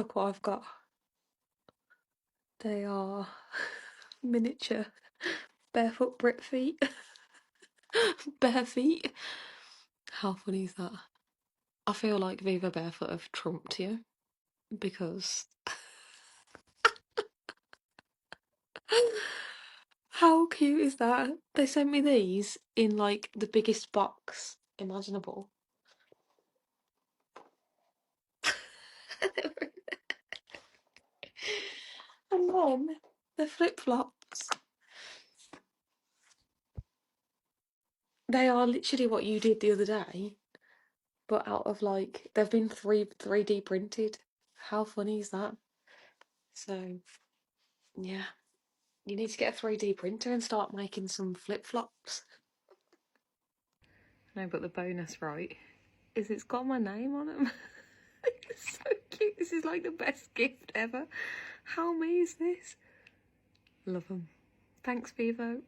Look what I've got. They are miniature barefoot Brit feet. Bare feet. How funny is that? I feel like Viva Barefoot have trumped you because how cute is that? They sent me these in like the biggest box imaginable. And then the flip-flops. They are literally what you did the other day, but out of like they've been 3D printed. How funny is that? So yeah, you need to get a 3D printer and start making some flip-flops. No, but the bonus, right, is it's got my name on them. It's so cute. This is like the best gift ever. How me is this? Love them. Thanks, Vivo.